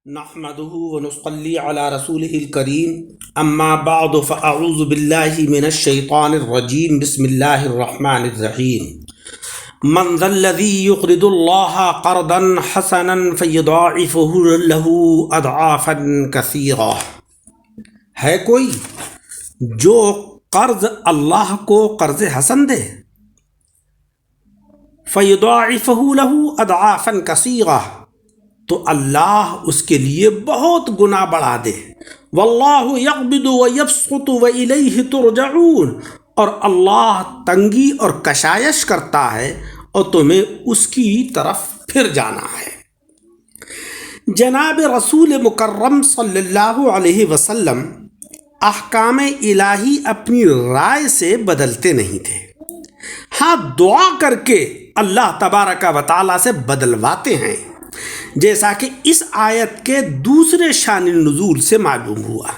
نحمده ونصلي على رسوله الكريم اما بعد فاعوذ بالله من الشيطان الرجيم بسم الله الرحمن الرحيم من ذا الذي يقرض الله قرضا حسنا فيضاعفه له اضعافا كثيرة۔ ہے کوئی جو قرض اللہ کو قرض حسن دے، فیضاعفہ لہ اضعافا کثیرہ، تو اللہ اس کے لیے بہت گنا بڑھا دے۔ واللہ یقبض ویبسط والیہ ترجعون، اور اللہ تنگی اور کشائش کرتا ہے اور تمہیں اس کی طرف پھر جانا ہے۔ جناب رسول مکرم صلی اللہ علیہ وسلم احکام الہی اپنی رائے سے بدلتے نہیں تھے، ہاں دعا کر کے اللہ تبارک و تعالیٰ سے بدلواتے ہیں، جیسا کہ اس آیت کے دوسرے شان نزول سے معلوم ہوا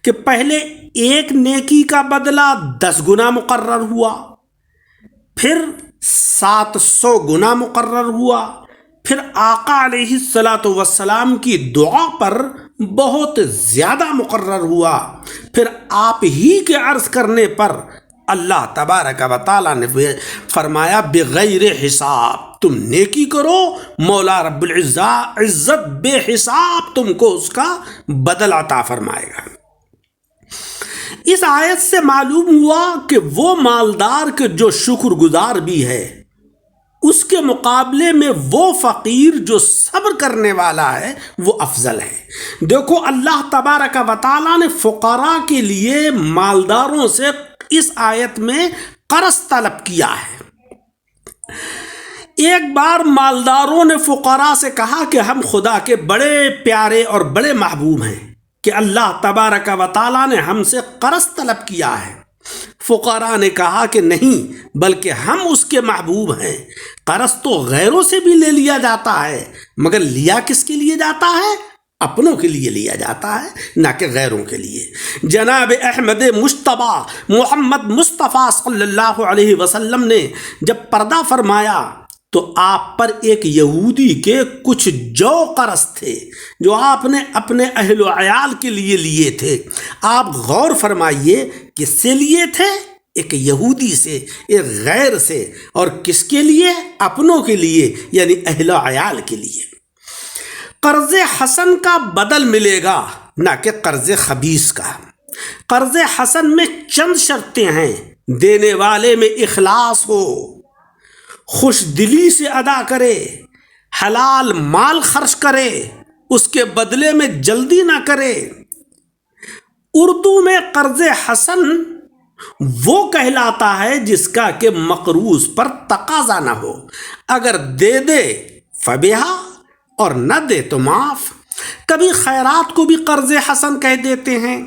کہ پہلے ایک نیکی کا بدلہ 10 گنا مقرر ہوا، پھر 700 گنا مقرر ہوا، پھر آقا علیہ السلام کی دعا پر بہت زیادہ مقرر ہوا، پھر آپ ہی کے عرض کرنے پر اللہ تبارک و تعالیٰ نے فرمایا بغیر حساب تم نیکی کرو، مولا رب العزت بے حساب تم کو اس کا بدل عطا فرمائے گا۔ اس آیت سے معلوم ہوا کہ وہ مالدار کے جو شکر گزار بھی ہے، اس کے مقابلے میں وہ فقیر جو صبر کرنے والا ہے وہ افضل ہے۔ دیکھو اللہ تبارک و تعالیٰ نے فقراء کے لیے مالداروں سے اس آیت میں قرض طلب کیا ہے۔ ایک بار مالداروں نے فقراء سے کہا کہ ہم خدا کے بڑے پیارے اور بڑے محبوب ہیں کہ اللہ تبارک و تعالیٰ نے ہم سے قرض طلب کیا ہے۔ فقراء نے کہا کہ نہیں، بلکہ ہم اس کے محبوب ہیں، قرض تو غیروں سے بھی لے لیا جاتا ہے، مگر لیا کس کے لیے جاتا ہے؟ اپنوں کے لیے لیا جاتا ہے، نہ کہ غیروں کے لیے۔ جناب احمد مجتبیٰ محمد مصطفیٰ صلی اللہ علیہ وسلم نے جب پردہ فرمایا تو آپ پر ایک یہودی کے کچھ جو قرض تھے جو آپ نے اپنے اہل و عیال کے لیے لیے تھے۔ آپ غور فرمائیے کس سے لیے تھے؟ ایک یہودی سے، ایک غیر سے، اور کس کے لیے؟ اپنوں کے لیے، یعنی اہل و عیال کے لیے۔ قرض حسن کا بدل ملے گا، نہ کہ قرض خبیث کا۔ قرض حسن میں چند شرطیں ہیں: دینے والے میں اخلاص ہو، خوش دلی سے ادا کرے، حلال مال خرچ کرے، اس کے بدلے میں جلدی نہ کرے۔ اردو میں قرض حسن وہ کہلاتا ہے جس کا کہ مقروض پر تقاضا نہ ہو، اگر دے دے فبہا اور نہ دے تو معاف۔ کبھی خیرات کو بھی قرض حسن کہہ دیتے ہیں،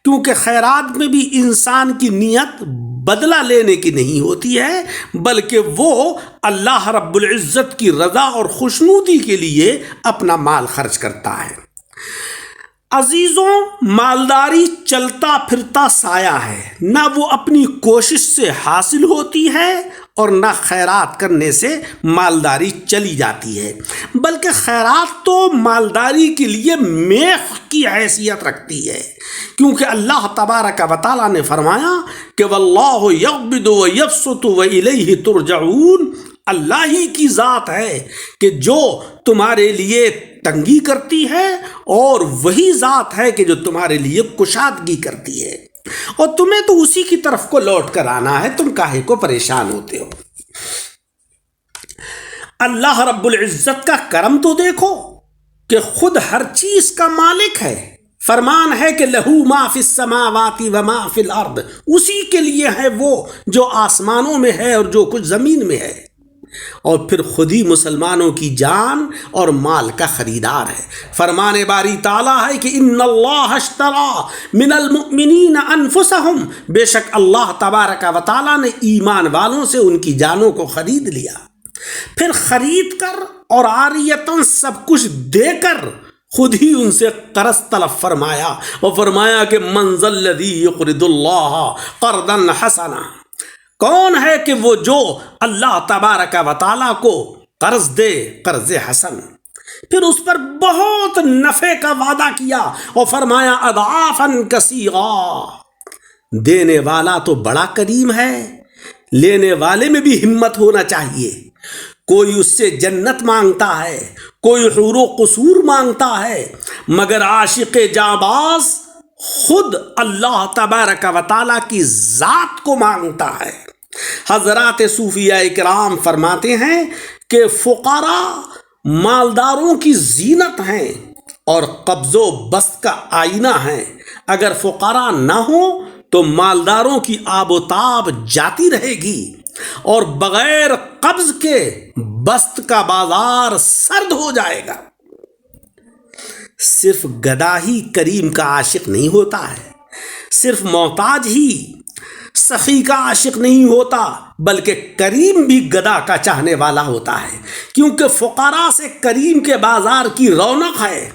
کیونکہ خیرات میں بھی انسان کی نیت بدلہ لینے کی نہیں ہوتی ہے، بلکہ وہ اللہ رب العزت کی رضا اور خوشنودی کے لیے اپنا مال خرچ کرتا ہے۔ عزیزوں، مالداری چلتا پھرتا سایہ ہے، نہ وہ اپنی کوشش سے حاصل ہوتی ہے اور نہ خیرات کرنے سے مالداری چلی جاتی ہے، بلکہ خیرات تو مالداری کے لیے میخ کی حیثیت رکھتی ہے، کیونکہ اللہ تبارک و تعالیٰ نے فرمایا کہ واللہ یقبض ویبسط والیہ ترجعون، اللہ ہی کی ذات ہے کہ جو تمہارے لیے تنگی کرتی ہے، اور وہی ذات ہے کہ جو تمہارے لیے کشادگی کرتی ہے، اور تمہیں تو اسی کی طرف کو لوٹ کر آنا ہے، تم کاہے کو پریشان ہوتے ہو؟ اللہ رب العزت کا کرم تو دیکھو کہ خود ہر چیز کا مالک ہے۔ فرمان ہے کہ لہو ما فی السماوات و ما فی الارض، اسی کے لیے ہے وہ جو آسمانوں میں ہے اور جو کچھ زمین میں ہے، اور پھر خود ہی مسلمانوں کی جان اور مال کا خریدار ہے۔ فرمان باری تعالیٰ ہے کہ ان اللہ اشتری من المؤمنین انفسہم، بے شک اللہ تبارک و تعالیٰ نے ایمان والوں سے ان کی جانوں کو خرید لیا۔ پھر خرید کر اور عاریتاً سب کچھ دے کر خود ہی ان سے قرض طلب فرمایا، اور فرمایا کہ من ذا الذی یقرض اللہ قرضا حسنا، کون ہے کہ وہ جو اللہ تبارک و تعالیٰ کو قرض دے، قرض حسن۔ پھر اس پر بہت نفع کا وعدہ کیا اور فرمایا اضعافاً کثیرا، دینے والا تو بڑا کریم ہے، لینے والے میں بھی ہمت ہونا چاہیے۔ کوئی اس سے جنت مانگتا ہے، کوئی حور و قصور مانگتا ہے، مگر عاشق جانباز خود اللہ تبارک و تعالیٰ کی ذات کو مانگتا ہے۔ حضرات صوفیاء کرام فرماتے ہیں کہ فقراء مالداروں کی زینت ہیں اور قبض و بسط کا آئینہ ہیں۔ اگر فقراء نہ ہوں تو مالداروں کی آب و تاب جاتی رہے گی اور بغیر قبض کے بسط کا بازار سرد ہو جائے گا۔ صرف گدھا ہی کریم کا عاشق نہیں ہوتا ہے، صرف محتاج ہی سخی کا عاشق نہیں ہوتا، بلکہ کریم بھی گدھا کا چاہنے والا ہوتا ہے، کیونکہ فقراء سے کریم کے بازار کی رونق ہے۔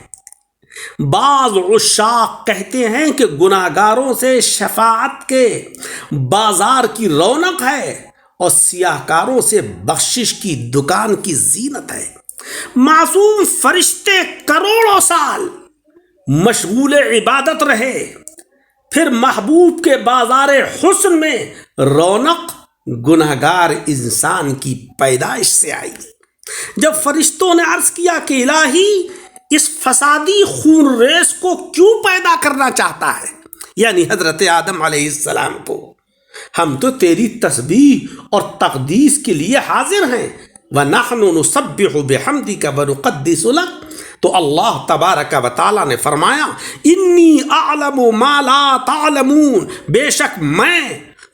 بعض عشاق کہتے ہیں کہ گناہگاروں سے شفاعت کے بازار کی رونق ہے اور سیاہکاروں سے بخشش کی دکان کی زینت ہے۔ معصوم فرشتے کروڑوں سال مشغول عبادت رہے، پھر محبوب کے بازار حسن میں رونق گنہگار انسان کی پیدائش سے آئی۔ جب فرشتوں نے عرض کیا کہ الہی اس فسادی خون ریز کو کیوں پیدا کرنا چاہتا ہے، یعنی حضرت آدم علیہ السلام کو، ہم تو تیری تسبیح اور تقدیس کے لیے حاضر ہیں، وَنَحْنُ نُسَبِّحُ بِحَمْدِكَ وَنُقَدِّسُ لَكَ، تو اللہ تبارک و تعالیٰ نے فرمایا انی اعلم ما لا تعلمون، بے شک میں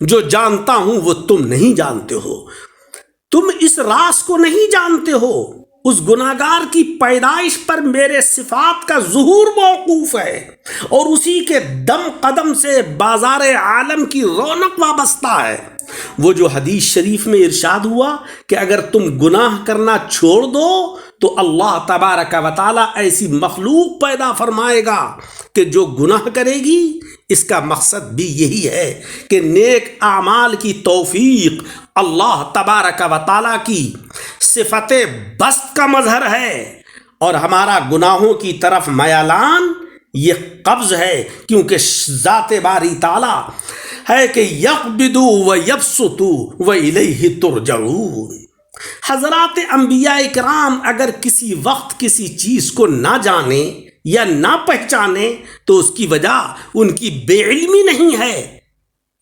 جو جانتا ہوں وہ تم نہیں جانتے ہو، تم اس راز کو نہیں جانتے ہو۔ اس گناہگار کی پیدائش پر میرے صفات کا ظہور موقوف ہے اور اسی کے دم قدم سے بازار عالم کی رونق وابستہ ہے۔ وہ جو حدیث شریف میں ارشاد ہوا کہ اگر تم گناہ کرنا چھوڑ دو تو اللہ تبارک و تعالیٰ ایسی مخلوق پیدا فرمائے گا کہ جو گناہ کرے گی، اس کا مقصد بھی یہی ہے کہ نیک اعمال کی توفیق اللہ تبارک و تعالیٰ کی صفت بسط کا مظہر ہے، اور ہمارا گناہوں کی طرف میلان یہ قبض ہے، کیونکہ ذات باری تعالیٰ ہے کہ یقبض و یبسط و الیہ ترجعون۔ حضرات انبیاء کرام اگر کسی وقت کسی چیز کو نہ جانے یا نہ پہچانے تو اس کی وجہ ان کی بے علمی نہیں ہے،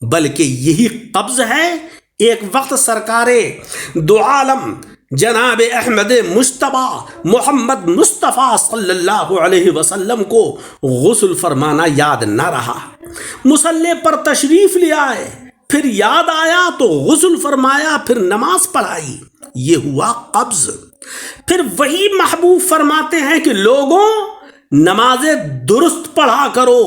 بلکہ یہی قبض ہے۔ ایک وقت سرکار دو عالم جناب احمد مجتبی محمد مصطفیٰ صلی اللہ علیہ وسلم کو غسل فرمانا یاد نہ رہا، مصلی پر تشریف لے آئے، پھر یاد آیا تو غسل فرمایا، پھر نماز پڑھائی، یہ ہوا قبض۔ پھر وہی محبوب فرماتے ہیں کہ لوگوں نمازیں درست پڑھا کرو،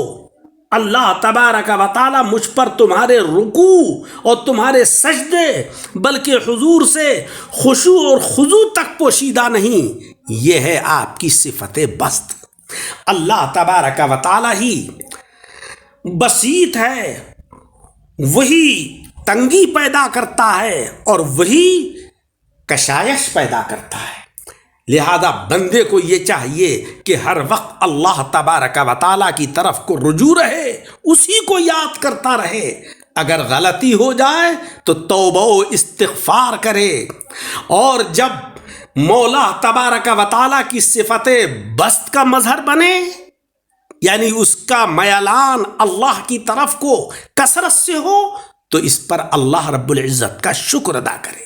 اللہ تبارک و تعالی مجھ پر تمہارے رکوع اور تمہارے سجدے بلکہ حضور سے خشوع اور خضوع تک پوشیدہ نہیں، یہ ہے آپ کی صفت بسط۔ اللہ تبارک و تعالی ہی بسیط ہے، وہی تنگی پیدا کرتا ہے اور وہی کشائش پیدا کرتا ہے، لہذا بندے کو یہ چاہیے کہ ہر وقت اللہ تبارک و تعالیٰ کی طرف کو رجوع رہے، اسی کو یاد کرتا رہے۔ اگر غلطی ہو جائے تو توبہ و استغفار کرے، اور جب مولا تبارک و تعالیٰ کی صفت بسط کا مظہر بنے، یعنی اس کا میلان اللہ کی طرف کو کثرت سے ہو، تو اس پر اللہ رب العزت کا شکر ادا کرے۔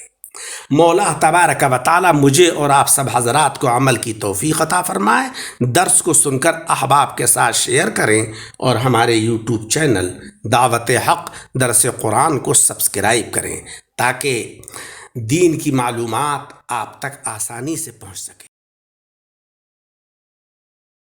مولا تبارک و تعالی مجھے اور آپ سب حضرات کو عمل کی توفیق عطا فرمائے۔ درس کو سن کر احباب کے ساتھ شیئر کریں اور ہمارے یوٹیوب چینل دعوت حق درس قرآن کو سبسکرائب کریں تاکہ دین کی معلومات آپ تک آسانی سے پہنچ سکے۔